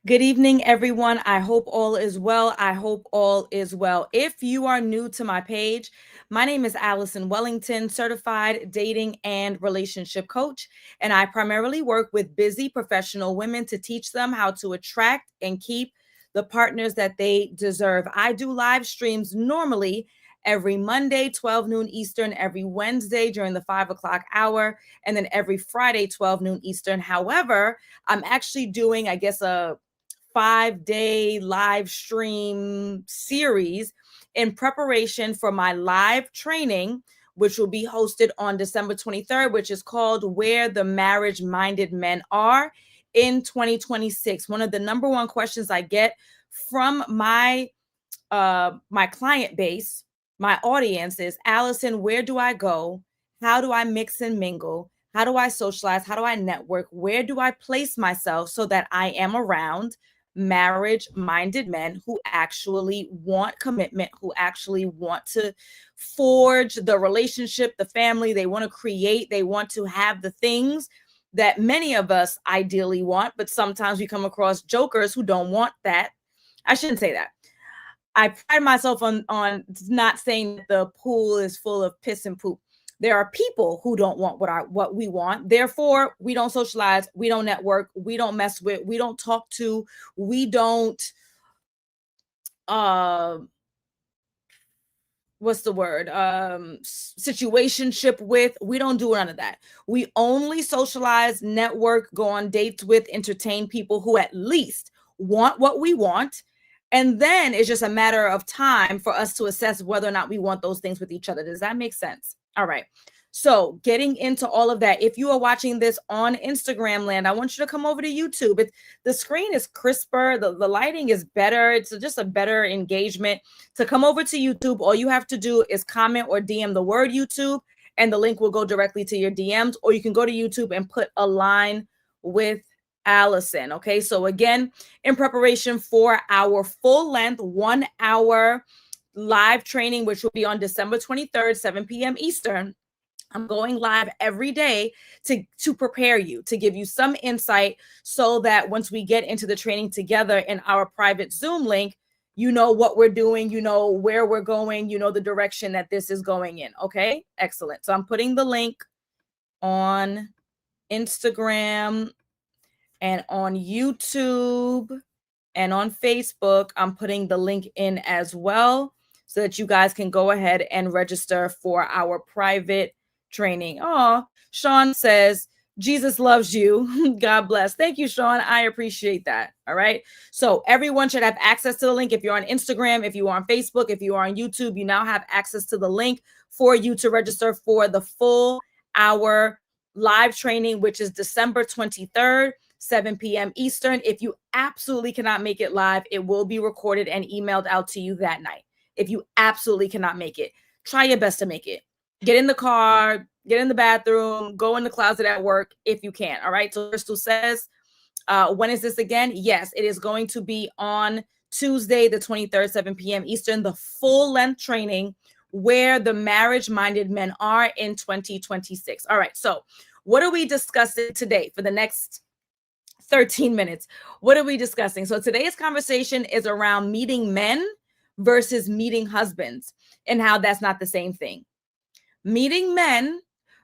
Good evening, everyone. I hope all is well. I hope all is well. If you are new to my page, my name is Allison Wellington, certified dating and relationship coach, and I primarily work with busy professional women to teach them how to attract and keep the partners that they deserve. I do live streams normally every Monday, 12 noon Eastern, every Wednesday during the 5 o'clock hour, and then every Friday, 12 noon Eastern. However, I'm actually doing, I guess, a 5-day live stream series in preparation for my live training, which will be hosted on December 23rd, which is called Where the Marriage Minded Men Are in 2026. One of the number one questions I get from my client base, my audience is, Allison, where do I go? How do I mix and mingle? How do I socialize? How do I network? Where do I place myself so that I am around marriage minded men who actually want commitment, who actually want to forge the relationship, the family they want to create, they want to have the things that many of us ideally want, but sometimes we come across jokers who don't want that. I shouldn't say that. I pride myself on not saying that the pool is full of piss and poop. There are people who don't want what we want. Therefore, we don't socialize, we don't network, we don't mess with, we don't talk to, we don't uh what's the word? Situationship with. We don't do none of that. We only socialize, network, go on dates with, entertain people who at least want what we want. And then it's just a matter of time for us to assess whether or not we want those things with each other. Does that make sense? All right. So, getting into all of that, if you are watching this on Instagram land, I want you to come over to YouTube. The screen is crisper, the lighting is better. It's just a better engagement. To come over to YouTube, all you have to do is comment or DM the word YouTube, and the link will go directly to your DMs. Or you can go to YouTube and put a line with Allison. Okay. So, again, in preparation for our full length 1 hour live training, which will be on December 23rd, 7 p.m. Eastern. I'm going live every day to prepare you, to give you some insight so that once we get into the training together in our private Zoom link, you know what we're doing, you know where we're going, you know the direction that this is going in. Okay, excellent. So I'm putting the link on Instagram and on YouTube and on Facebook. I'm putting the link in as well so that you guys can go ahead and register for our private training. Oh, Sean says, Jesus loves you. God bless. Thank you, Sean. I appreciate that. All right. So everyone should have access to the link. If you're on Instagram, if you are on Facebook, if you are on YouTube, you now have access to the link for you to register for the full hour live training, which is December 23rd, 7 p.m. Eastern. If you absolutely cannot make it live, it will be recorded and emailed out to you that night. If you absolutely cannot make it, try your best to make it. Get in the car, get in the bathroom, go in the closet at work if you can. All right. So Crystal says, when is this again? Yes, it is going to be on Tuesday, the 23rd, 7 p.m. Eastern, the full length training where the marriage minded men are in 2026. All right. So what are we discussing today for the next 13 minutes? What are we discussing? So today's conversation is around meeting men versus meeting husbands and how that's not the same thing. Meeting men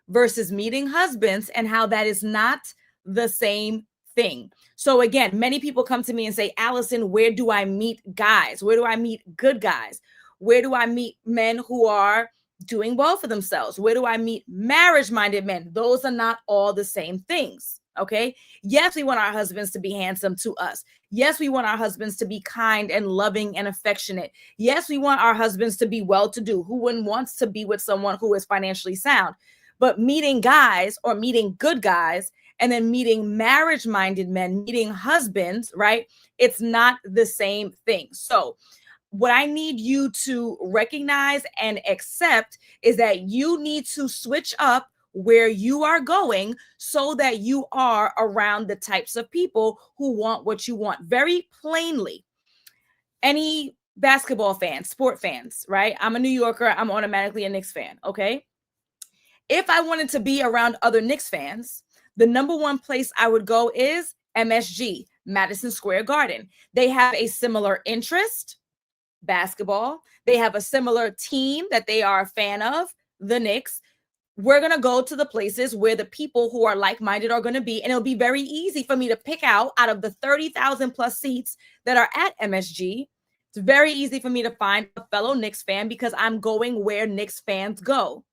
versus meeting husbands and how that is not the same thing. So again, many people come to me and say, Allison, where do I meet guys? Where do I meet good guys? Where do I meet men who are doing well for themselves? Where do I meet marriage-minded men? Those are not all the same things. Okay. Yes, we want our husbands to be handsome to us. Yes, we want our husbands to be kind and loving and affectionate. Yes, we want our husbands to be well-to-do. Who wouldn't want to be with someone who is financially sound? But meeting guys or meeting good guys and then meeting marriage-minded men, meeting husbands, right? It's not the same thing. So what I need you to recognize and accept is that you need to switch up where you are going so that you are around the types of people who want what you want. Very plainly, any basketball fans, sport fans, right? I'm a New Yorker. I'm automatically a Knicks fan. Okay. If I wanted to be around other Knicks fans, the number one place I would go is MSG, Madison Square Garden. They have a similar interest, basketball. They have a similar team that they are a fan of, the Knicks. We're going to go to the places where the people who are like-minded are going to be. And it'll be very easy for me to pick out of the 30,000 plus seats that are at MSG. It's very easy for me to find a fellow Knicks fan because I'm going where Knicks fans go.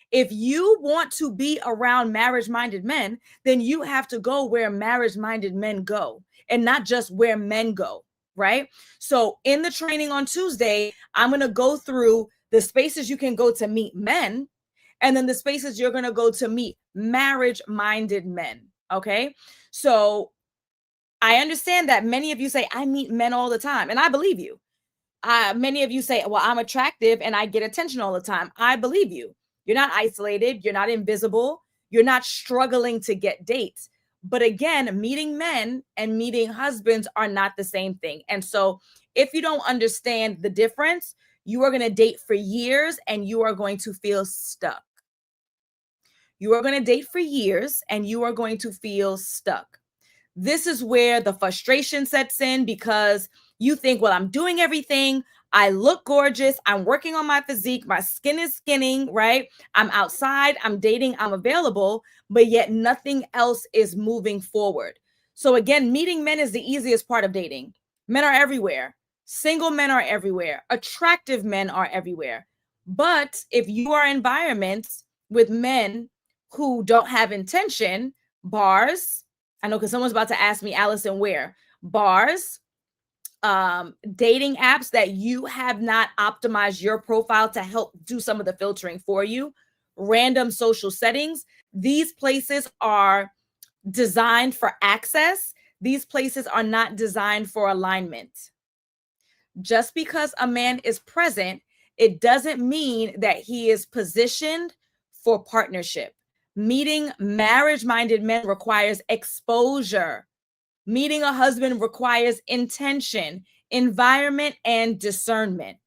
If you want to be around marriage-minded men, then you have to go where marriage-minded men go and not just where men go, right? So in the training on Tuesday, I'm going to go through the spaces you can go to meet men and then the spaces you're going to go to meet marriage-minded men, okay? So I understand that many of you say, I meet men all the time, and I believe you. Many of you say, well, I'm attractive and I get attention all the time. I believe you. You're not isolated. You're not invisible. You're not struggling to get dates. But again, meeting men and meeting husbands are not the same thing. And so if you don't understand the difference, you are going to date for years and you are going to feel stuck. You are going to date for years and you are going to feel stuck. This is where the frustration sets in because you think, well, I'm doing everything. I look gorgeous. I'm working on my physique. My skin is skinning, right? I'm outside. I'm dating. I'm available, but yet nothing else is moving forward. So again, meeting men is the easiest part of dating. Men are everywhere. Single men are everywhere. Attractive men are everywhere. But if you are in environments with men who don't have intention, bars, I know because someone's about to ask me, Allison, where? Bars, dating apps that you have not optimized your profile to help do some of the filtering for you, random social settings. These places are designed for access. These places are not designed for alignment. Just because a man is present, it doesn't mean that he is positioned for partnership. Meeting marriage-minded men requires exposure. Meeting a husband requires intention, environment, and discernment.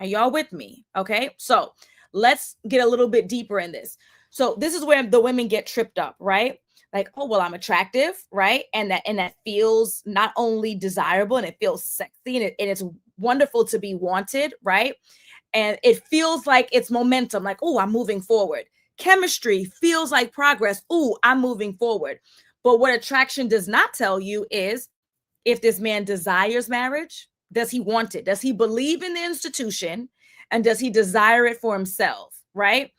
Are y'all with me? Okay, so let's get a little bit deeper in this. So this is where the women get tripped up, right? Like, oh, well, I'm attractive, right? And that feels not only desirable and it feels sexy and it's wonderful to be wanted, right? And it feels like it's momentum, like, oh, I'm moving forward. Chemistry feels like progress. Oh, I'm moving forward. But what attraction does not tell you is if this man desires marriage, does he want it? Does he believe in the institution? And does he desire it for himself, right?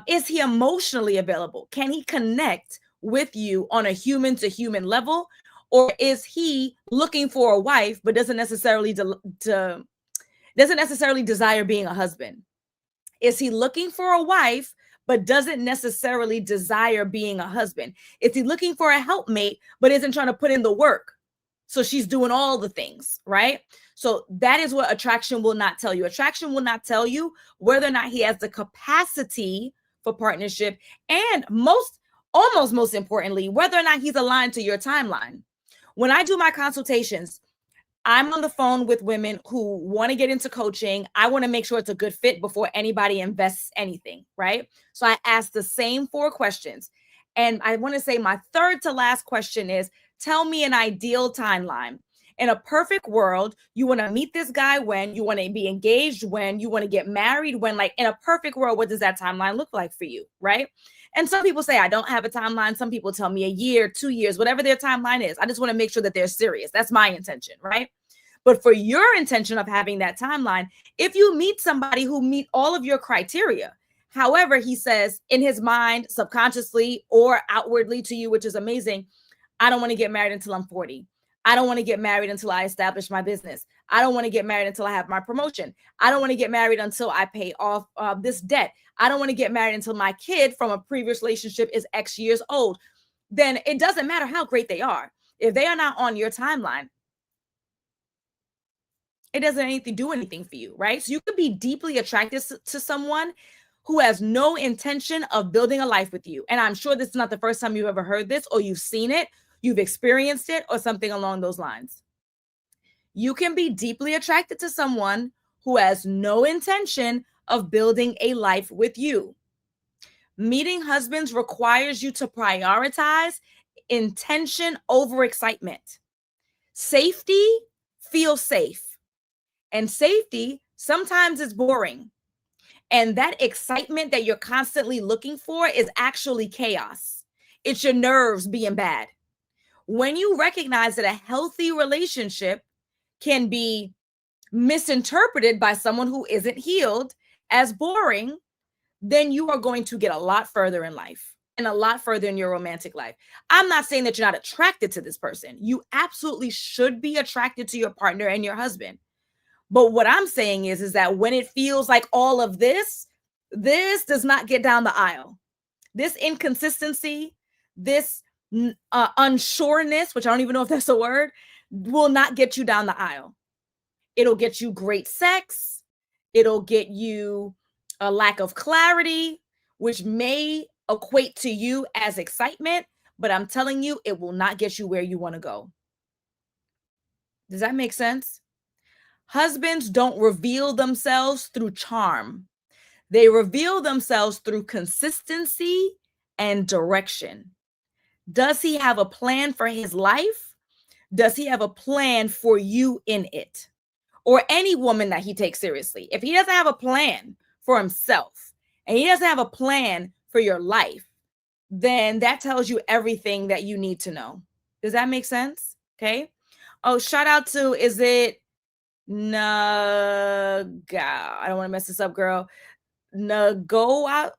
Is he emotionally available? Can he connect with you on a human to human level? Or is he looking for a wife, but doesn't necessarily desire being a husband? Is he looking for a wife, but doesn't necessarily desire being a husband? Is he looking for a helpmate, but isn't trying to put in the work? So she's doing all the things, right? So that is what attraction will not tell you. Attraction will not tell you whether or not he has the capacity for partnership, and almost most importantly, whether or not he's aligned to your timeline. When I do my consultations, I'm on the phone with women who want to get into coaching. I want to make sure it's a good fit before anybody invests anything, right? So I ask the same 4 questions. And I want to say my third to last question is, tell me an ideal timeline. In a perfect world, you want to meet this guy when, you want to be engaged when, you want to get married when, like in a perfect world, what does that timeline look like for you, right? And some people say, I don't have a timeline. Some people tell me a year, 2 years, whatever their timeline is. I just want to make sure that they're serious. That's my intention, right? But for your intention of having that timeline, if you meet somebody who meet all of your criteria, however, he says in his mind, subconsciously or outwardly to you, which is amazing, I don't want to get married until I'm 40. I don't want to get married until I establish my business. I don't want to get married until I have my promotion. I don't want to get married until I pay off this debt. I don't want to get married until my kid from a previous relationship is X years old. Then it doesn't matter how great they are. If they are not on your timeline, it doesn't do anything for you, right? So you could be deeply attracted to someone who has no intention of building a life with you. And I'm sure this is not the first time you've ever heard this, or you've seen it, you've experienced it, or something along those lines. You can be deeply attracted to someone who has no intention of building a life with you. Meeting husbands requires you to prioritize intention over excitement. Safety feels safe, and safety sometimes is boring. And that excitement that you're constantly looking for is actually chaos. It's your nerves being bad. When you recognize that a healthy relationship can be misinterpreted by someone who isn't healed as boring, then you are going to get a lot further in life and a lot further in your romantic life. I'm not saying that you're not attracted to this person. You absolutely should be attracted to your partner and your husband. But what I'm saying is that when it feels like all of this does not get down the aisle. This inconsistency, this unsureness, which I don't even know if that's a word, will not get you down the aisle. It'll get you great sex. It'll get you a lack of clarity, which may equate to you as excitement, but I'm telling you, it will not get you where you want to go. Does that make sense? Husbands don't reveal themselves through charm. They reveal themselves through consistency and direction. Does he have a plan for his life? Does he have a plan for you in it? Or any woman that he takes seriously. If he doesn't have a plan for himself and he doesn't have a plan for your life, then that tells you everything that you need to know. Does that make sense? Okay. Oh, shout out to, is it Naga? I don't want to mess this up, girl. Nagauko.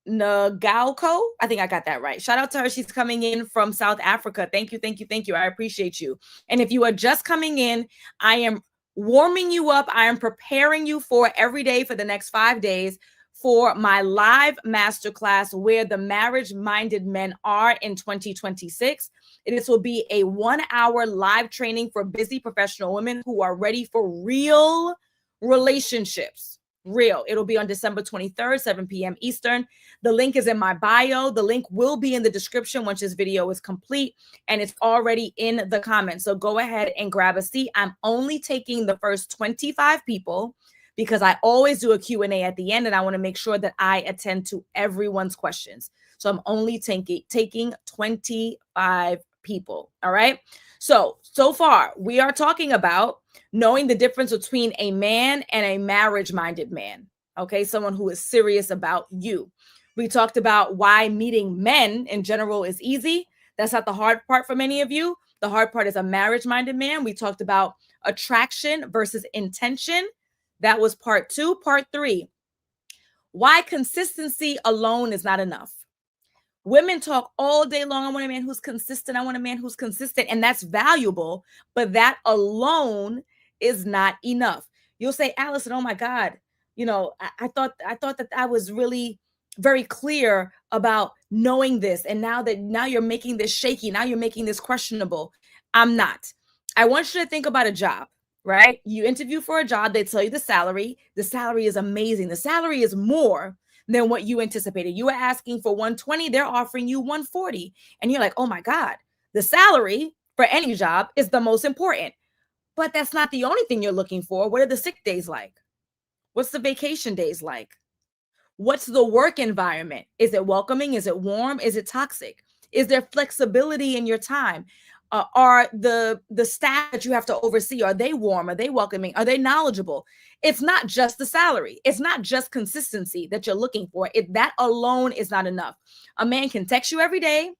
I think I got that right. Shout out to her. She's coming in from South Africa. Thank you, thank you, thank you. I appreciate you. And if you are just coming in, I am warming you up. I am preparing you for every day for the next 5 days for my live masterclass, Where the Marriage-Minded Men Are in 2026. This will be a 1-hour live training for busy professional women who are ready for real relationships. Real. It'll be on December 23rd, 7 p.m. Eastern. The link is in my bio. The link will be in the description once this video is complete, and it's already in the comments. So go ahead and grab a seat. I'm only taking the first 25 people because I always do a Q&A at the end, and I want to make sure that I attend to everyone's questions. So I'm only taking 25 people. All right. So far we are talking about knowing the difference between a man and a marriage-minded man. Okay. Someone who is serious about you. We talked about why meeting men in general is easy. That's not the hard part for many of you. The hard part is a marriage-minded man. We talked about attraction versus intention. That was part 2. Part 3, why consistency alone is not enough. Women talk all day long. I want a man who's consistent. I want a man who's consistent. And that's valuable, but that alone is not enough. You'll say, Allison, oh my God, I thought that I was really very clear about knowing this. And now you're making this shaky. Now you're making this questionable. I'm not. I want you to think about a job, right? You interview for a job. They tell you the salary. The salary is amazing. The salary is more than what you anticipated. You were asking for 120, they're offering you 140. And you're like, oh my God, the salary for any job is the most important. But that's not the only thing you're looking for. What are the sick days like? What's the vacation days like? What's the work environment? Is it welcoming? Is it warm? Is it toxic? Is there flexibility in your time? Are the staff that you have to oversee, are they warm? Are they welcoming? Are they knowledgeable? It's not just the salary. It's not just consistency that you're looking for. That alone is not enough. A man can text you every day.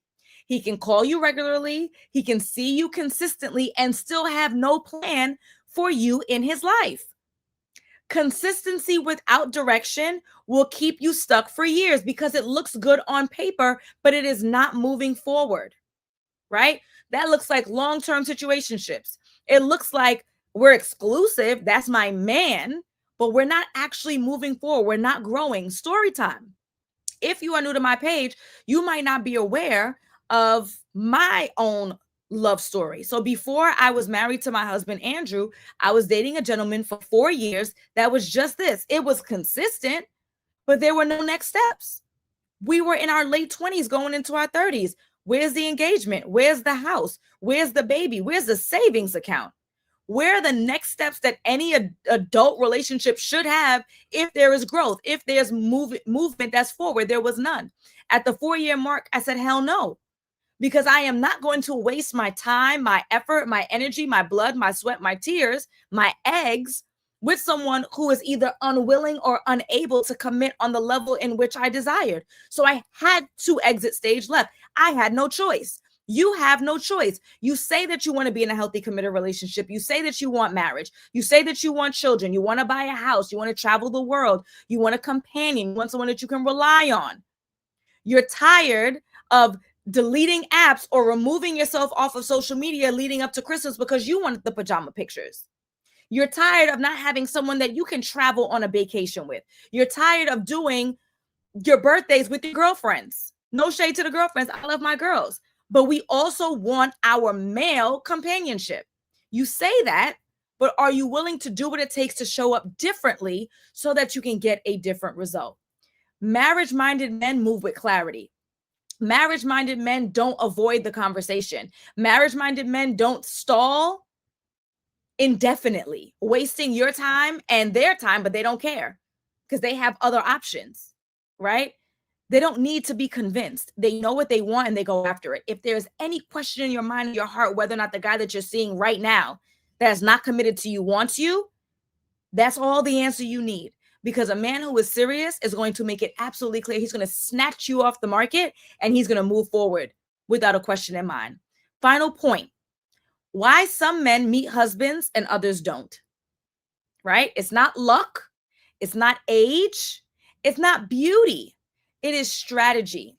He can call you regularly. He can see you consistently and still have no plan for you in his life. Consistency without direction will keep you stuck for years because it looks good on paper, but it is not moving forward, right? That looks like long-term situationships. It looks like we're exclusive. That's my man, but we're not actually moving forward. We're not growing. Story time. If you are new to my page, you might not be aware of my own love story. So before I was married to my husband, Andrew, I was dating a gentleman for 4 years. That was just this. It was consistent, but there were no next steps. We were in our late 20s going into our 30s. Where's the engagement? Where's the house? Where's the baby? Where's the savings account? Where are the next steps that any adult relationship should have if there is growth, if there's movement that's forward? There was none. At the 4-year mark, I said, hell no. because I am not going to waste my time, my effort, my energy, my blood, my sweat, my tears, my eggs with someone who is either unwilling or unable to commit on the level in which I desired. So I had to exit stage left. I had no choice. You have no choice. You say that you want to be in a healthy, committed relationship. You say that you want marriage. You say that you want children. You want to buy a house. You want to travel the world. You want a companion. You want someone that you can rely on. You're tired of deleting apps or removing yourself off of social media leading up to Christmas because you wanted the pajama pictures. You're tired of not having someone that you can travel on a vacation with. You're tired of doing your birthdays with your girlfriends. No shade to the girlfriends. I love my girls. But we also want our male companionship. You say that, but are you willing to do what it takes to show up differently so that you can get a different result? Marriage-minded men move with clarity. Marriage-minded men don't avoid the conversation. Marriage-minded men don't stall indefinitely, wasting your time and their time, but they don't care because they have other options, right? They don't need to be convinced. They know what they want and they go after it. If there's any question in your mind or your heart whether or not the guy that you're seeing right now that is not committed to you wants you, that's all the answer you need. Because a man who is serious is going to make it absolutely clear. He's going to snatch you off the market and he's going to move forward without a question in mind. Final point. Why some men meet husbands and others don't, right? It's not luck. It's not age. It's not beauty. It is strategy.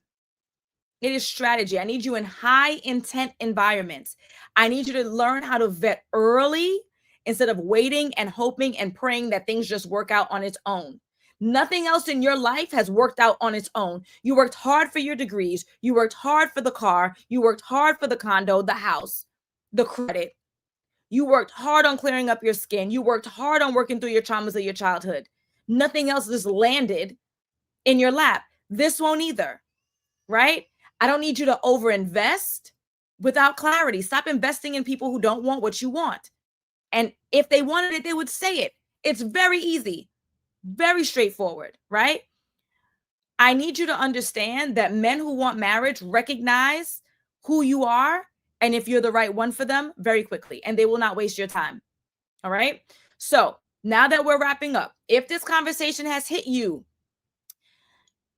It is strategy. I need you in high intent environments. I need you to learn how to vet early instead of waiting and hoping and praying that things just work out on its own. Nothing else in your life has worked out on its own. You worked hard for your degrees. You worked hard for the car. You worked hard for the condo, the house, the credit. You worked hard on clearing up your skin. You worked hard on working through your traumas of your childhood. Nothing else just landed in your lap. This won't either, right? I don't need you to overinvest without clarity. Stop investing in people who don't want what you want. And if they wanted it, they would say it. It's very easy, very straightforward, right? I need you to understand that men who want marriage recognize who you are and if you're the right one for them very quickly, and they will not waste your time. All right. So now that we're wrapping up, if this conversation has hit you,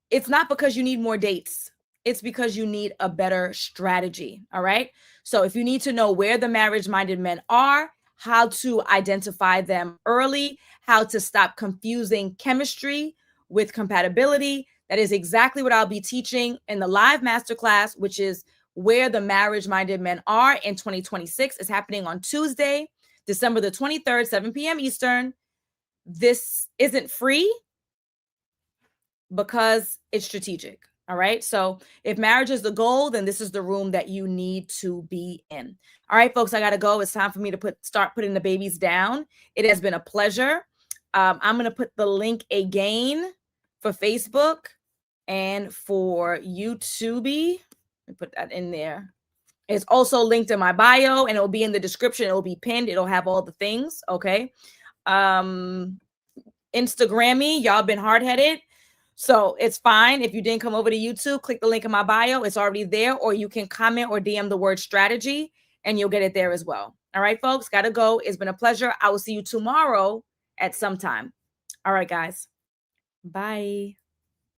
it's not because you need more dates. It's because you need a better strategy. All right. So if you need to know where the marriage-minded men are, how to identify them early, how to stop confusing chemistry with compatibility, that is exactly what I'll be teaching in the live masterclass, which is where the marriage-minded men are in 2026. It's happening on Tuesday, December the 23rd, 7 p.m. Eastern. This isn't free because it's strategic. All right. So if marriage is the goal, then this is the room that you need to be in. All right, folks, I got to go. It's time for me to start putting the babies down. It has been a pleasure. I'm going to put the link again for Facebook and for YouTube. Let me put that in there. It's also linked in my bio and it'll be in the description. It'll be pinned. It'll have all the things. Okay. Instagrammy, y'all been hard-headed. So it's fine. If you didn't come over to YouTube, click the link in my bio. It's already there, or you can comment or DM the word strategy and you'll get it there as well. All right, folks, got to go. It's been a pleasure. I will see you tomorrow at some time. All right, guys. Bye.